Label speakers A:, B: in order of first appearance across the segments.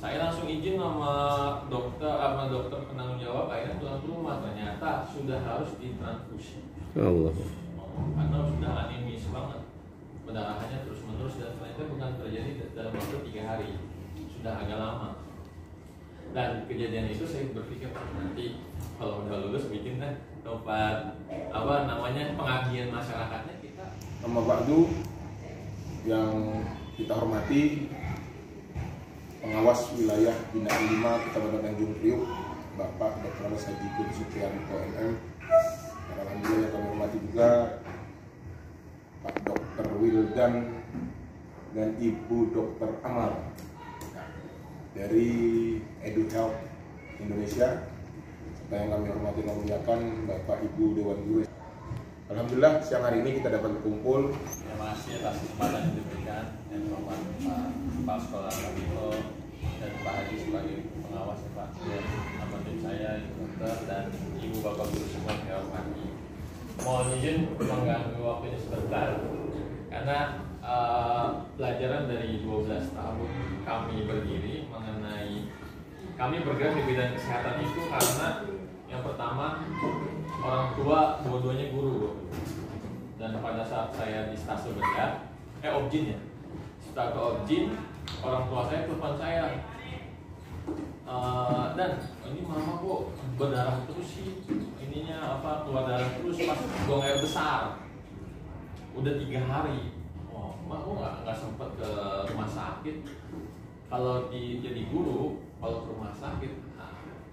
A: Saya langsung izin sama dokter penanggung jawab, akhirnya pulang ke rumah. Ternyata sudah harus ditransfusi.
B: Allah.
A: Karena sudah anemis banget, pendarahannya terus menerus, dan ternyata bukan terjadi dalam waktu 3 hari, sudah agak lama. Dan kejadian itu saya berpikir nanti kalau udah lulus bikin kan tempat pengabdian masyarakatnya kita.
C: Amma ba'du, yang kita hormati pengawas wilayah Binaan 5 Kecamatan Tanjung Priuk, Bapak Dr. Haji Kun Supriyanto MM. Dan alhamdulillah yang kami hormati juga Pak Dr. Wildan dan Ibu Dr. Amal dari Edu Health Indonesia, serta yang kami hormati dan muliakan Bapak Ibu Dewan Guru. Alhamdulillah siang hari ini kita dapat berkumpul.
A: Terima kasih atas kesempatan yang diberikan, yang terhormat Pak Sekolah Kabito dan Pak Haji sebagai pengawas ya Pak. Nama tim saya Ibu Dokter dan Ibu Bapak Guru semua yang saya hormati. Mohon izin mengganggu waktunya sebentar karena pelajaran dari 12 tahun kami berdiri mengenai kami bergerak di bidang kesehatan itu karena yang pertama orang tua dua-duanya guru, dan pada saat saya di stasiun Bedah, Objin ya, setelah ke Objin, orang tua saya telepon saya, dan ini mama kok berdarah terus sih, ininya keluar darah terus pas buang air besar, udah 3 hari, mak kok nggak sempet ke rumah sakit. Kalau jadi guru, kalau ke rumah sakit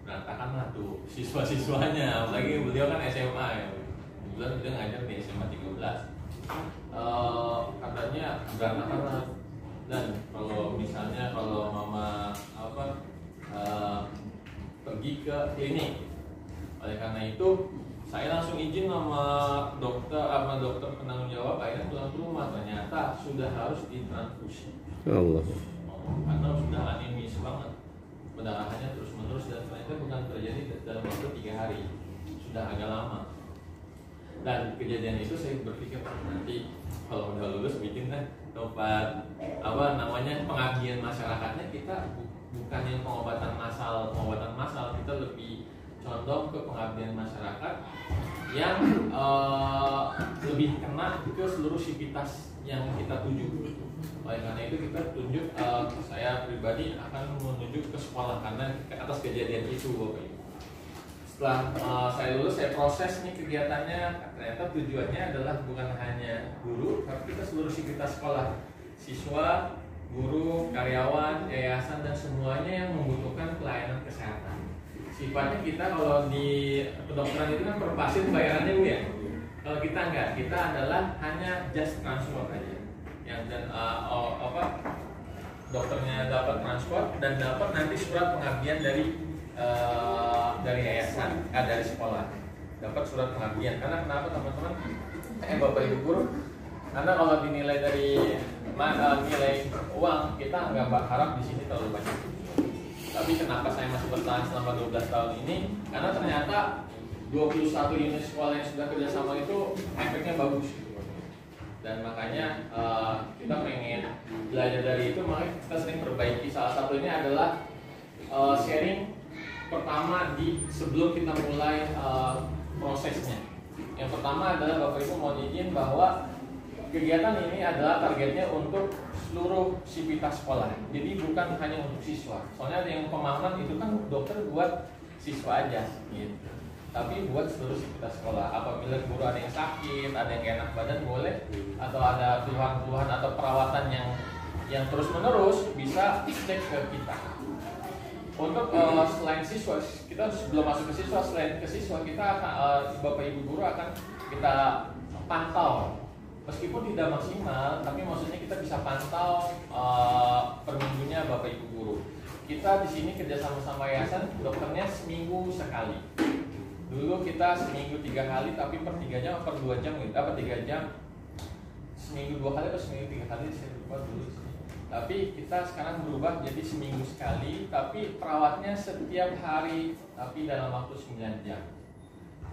A: berantakan lah tuh siswa-siswanya, apalagi beliau kan SMA ya, kebetulan dia ngajar di SMA 13. Katanya berantakan lah, dan kalau misalnya mama pergi ke klinik, oleh karena itu saya langsung izin sama dokter penanggung jawab, akhirnya pulang ke rumah. Ternyata sudah harus ditransfusi.
B: Allah.
A: Karena sudah anemis banget, pendarahannya terus menerus, dan ternyata bukan terjadi dalam waktu 3 hari, sudah agak lama. Dan kejadian itu saya berpikir nanti kalau udah lulus bikin kan tempat pengabdian masyarakatnya kita bukan yang pengobatan massal, kita lebih condong ke pengabdian masyarakat yang lebih kena ke seluruh sivitas yang kita tuju. Oleh karena itu kita tunjuk, saya pribadi akan menuju ke sekolah karena atas kejadian itu Bapak Ibu. Setelah saya lulus, saya proses nih kegiatannya. Ternyata tujuannya adalah bukan hanya guru, tapi kita seluruh sivitas sekolah, siswa, guru, karyawan, yayasan, dan semuanya yang membutuhkan pelayanan kesehatan. Sifatnya kita kalau di kedokteran itu kan per pasien bayarannya Bu ya. Kalau kita enggak, kita adalah hanya just transport aja. Dan dokternya dapat transport dan dapat nanti surat pengabdian dari yayasan, dari sekolah, dapat surat pengabdian. Karena kenapa teman-teman, Bapak Ibu guru, karena kalau dinilai dari nilai uang kita nggak harap di sini terlalu banyak. Tapi kenapa saya masih bertahan selama 12 tahun ini? Karena ternyata 21 unit sekolah yang sudah kerjasama itu efeknya bagus. Dan makanya kita pengen belajar dari itu, makanya kita sering perbaiki. Salah satunya adalah sharing pertama sebelum kita mulai prosesnya. Yang pertama adalah Bapak Ibu mohon izin bahwa kegiatan ini adalah targetnya untuk seluruh sivitas sekolah. Jadi bukan hanya untuk siswa. Soalnya ada yang pemahaman itu kan dokter buat siswa aja gitu. Tapi buat seluruh sivitas sekolah. Apabila guru ada yang sakit, ada yang gak enak badan boleh, atau ada keluhan-keluhan atau perawatan yang terus-menerus bisa cek ke kita. Untuk selain siswa, kita sebelum masuk ke siswa, selain ke siswa kita Bapak Ibu guru akan kita pantau. Meskipun tidak maksimal, tapi maksudnya kita bisa pantau per minggunya Bapak Ibu guru. Kita di sini kerja sama yayasan, dokternya seminggu sekali. Dulu kita seminggu 3 kali, tapi per 3 jam, per 2 jam gitu, 3 jam, seminggu 2 kali atau seminggu 3 kali, saya lupa dulu. Tapi kita sekarang berubah jadi seminggu sekali, tapi perawatnya setiap hari, tapi dalam waktu 9 jam.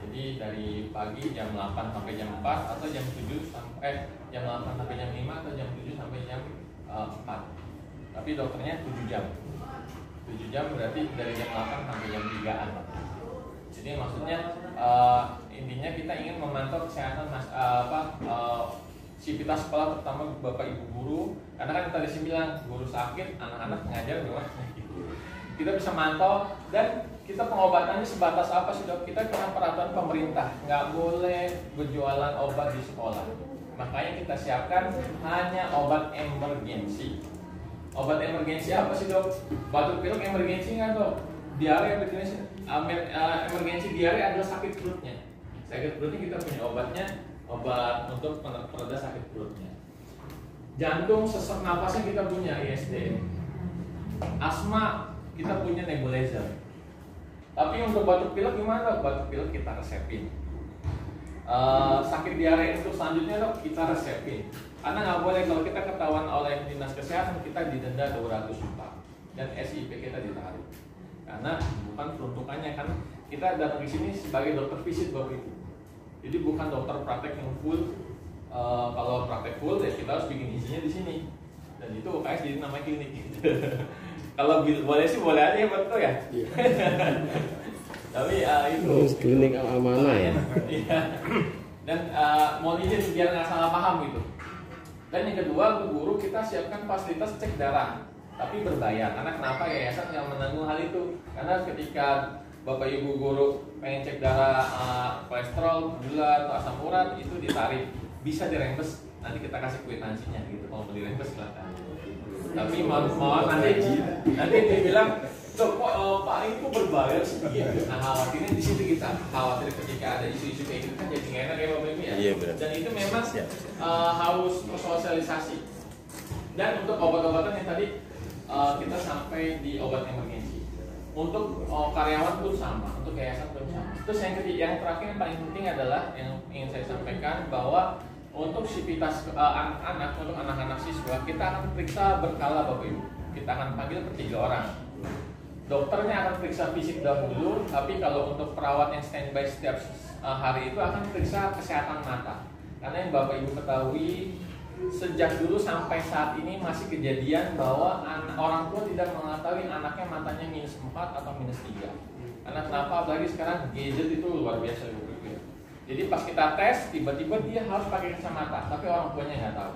A: Jadi dari pagi jam 8 sampai jam 4 atau jam 7 sampai jam 8 sampai jam 5 atau jam 7 sampai jam 4. Tapi dokternya 7 jam. jam berarti dari jam 8 sampai jam 3-an. Jadi maksudnya intinya kita ingin memantau kesehatan sivitas sekolah, terutama bapak ibu guru, karena kan tadi saya bilang guru sakit, anak-anak ngajar gimana. Kita bisa mantau, dan kita pengobatannya sebatas apa sih dok? Kita kena peraturan pemerintah, nggak boleh berjualan obat di sekolah. Makanya kita siapkan hanya obat emergensi. Obat emergensi apa sih dok? Batuk pilek emergensi nggak dok? Diare emergensi diare adalah sakit perutnya. Sakit perutnya kita punya obatnya, obat untuk pereda sakit perutnya. Jantung, sesak napasnya kita punya ISD. Asma kita punya nebulizer. Tapi untuk batuk pilek gimana? Batuk pilek kita resepin. Sakit diare untuk selanjutnya dok kita resepin. Karena nggak boleh, kalau kita ketahuan oleh dinas kesehatan kita didenda 200 juta dan SIP kita ditarik. Karena bukan peruntukannya, kan kita datang ke sini sebagai dokter visit bapak ibu. Jadi bukan dokter praktek yang full. Kalau praktek full ya kita harus bikin izinnya di sini. Dan itu UKS jadi namanya klinik. Kalau boleh sih boleh aja ya betul ya. Tapi itu
B: klinik amanah ya.
A: Iya. Dan mau izin biar nggak salah paham gitu. Dan yang kedua, untuk guru kita siapkan fasilitas cek darah, tapi berbayar. Karena kenapa yayasan yang menanggung hal itu? Karena ketika bapak ibu guru pengen cek darah kolesterol, gula atau asam urat itu ditarik, bisa dirembes. Nanti kita kasih kwitansinya gitu. Mau dirembes silakan. Tapi mohon nanti dibilang, "Dok, kok Pak ini kok berbayar sih?" Gitu. Nah, khawatirnya di situ kita khawatir ketika ada isu-isu kayak gitu kan jadi nggak enak ya Bapak Ibu ya.
B: Iya, benar.
A: Dan itu memang harus bersosialisasi. Dan untuk obat-obatan yang tadi kita sampai di obat emergensi. Untuk karyawan pun sama, untuk yayasan pun sama. Terus yang terakhir yang paling penting adalah yang ingin saya sampaikan bahwa untuk sivitas anak-anak, untuk anak-anak siswa, kita akan periksa berkala Bapak Ibu. Kita akan panggil per 3 orang. Dokternya akan periksa fisik dahulu, tapi kalau untuk perawat yang standby setiap hari itu akan periksa kesehatan mata. Karena yang Bapak Ibu ketahui, sejak dulu sampai saat ini masih kejadian bahwa orang tua tidak mengetahui anaknya matanya -4 atau -3. Karena kenapa? Apalagi sekarang gadget itu luar biasa Bapak Ibu ya. Jadi pas kita tes, tiba-tiba dia harus pakai kacamata, tapi orang tuanya nggak tahu.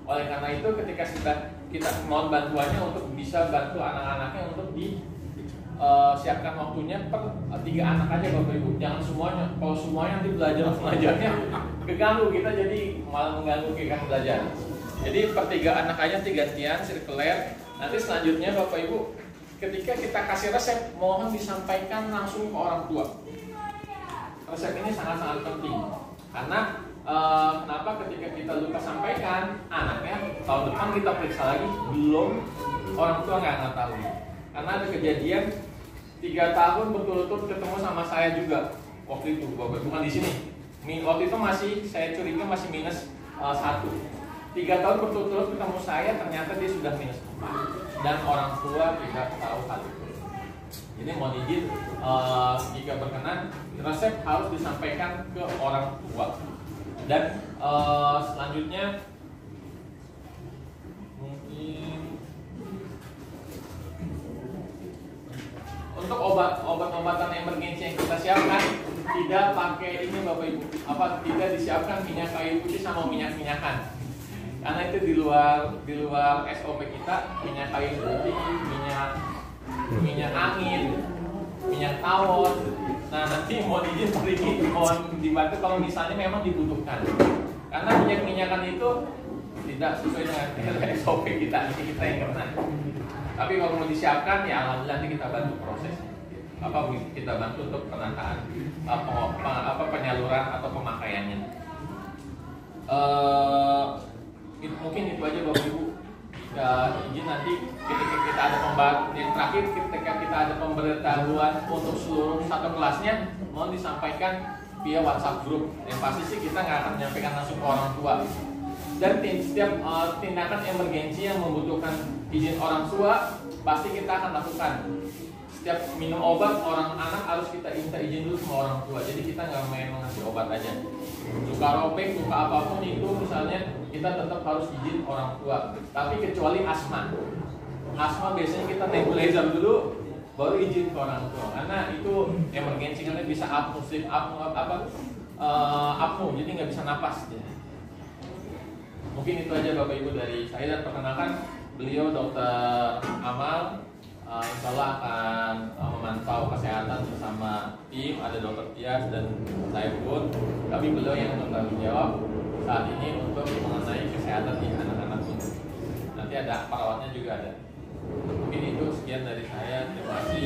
A: Oleh karena itu, ketika kita mohon bantuannya untuk bisa bantu anak-anaknya untuk siapkan waktunya per 3 anak aja Bapak Ibu. Jangan semuanya. Kalau semuanya nanti belajarnya keganggu, kita jadi malah mengganggu kegiatan belajar. Jadi per 3 anak aja, 3 gantian sirkuler. Nanti selanjutnya Bapak Ibu, ketika kita kasih resep, mohon disampaikan langsung ke orang tua. Resep ini sangat-sangat penting karena kenapa ketika kita lupa sampaikan, anaknya tahun depan kita periksa lagi belum, orang tua nggak ngetahui. Karena ada kejadian 3 tahun berturut-turut ketemu sama saya juga waktu itu, bukan di sini. Waktu itu masih saya curiga masih -1. 3 tahun berturut-turut ketemu saya, ternyata dia sudah -4 dan orang tua tidak tahu hal itu. Jadi mohon izin, jika berkenan, resep harus disampaikan ke orang tua. Dan selanjutnya mungkin untuk obat-obatan emergensi yang kita siapkan tidak pakai ini Bapak Ibu, tidak disiapkan minyak kayu putih sama minyak-minyakan. Karena itu di luar SOP kita, minyak kayu putih, minyak angin, minyak tawon. Nah nanti mohon izin mohon dibantu kalau misalnya memang dibutuhkan. Karena minyak-minyakan itu tidak sesuai dengan SOP kita yang kena. Tapi kalau mau disiapkan ya alhamdulillah nanti kita bantu prosesnya. Kita bantu untuk penataan penyaluran atau pemakaiannya. Mungkin itu aja Bapak Ibu. Izin nanti ketika kita ada yang terakhir, ketika kita ada pemberitahuan untuk seluruh satu kelasnya, mohon disampaikan via WhatsApp group. Yang pasti sih kita nggak akan menyampaikan langsung ke orang tua. Dan setiap tindakan emergensi yang membutuhkan izin orang tua pasti kita akan lakukan. Setiap minum obat orang anak harus kita minta izin dulu sama orang tua. Jadi kita nggak main ngasih obat aja. Luka robek, luka apapun itu misalnya kita tetap harus izin orang tua. Tapi kecuali asma. Asma biasanya kita nebulizer dulu, baru izin ke orang tua, karena itu emergency, karena bisa apnu, jadi nggak bisa napas dia. Mungkin itu aja Bapak Ibu dari saya, dan perkenalkan beliau Dr. Amal. Insya Allah akan memantau kesehatan bersama tim, ada Dr. Tias dan saya pun. Tapi beliau yang bertanggung jawab saat ini untuk mengenai kesehatan di anak-anak ini. Nanti ada perawatnya juga ada. Mungkin itu sekian dari saya. Terima kasih.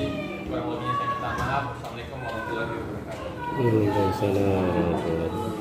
A: Kurang lebihnya saya minta maaf. Assalamualaikum warahmatullahi wabarakatuh.
B: Waalaikumsalam warahmatullahi wabarakatuh.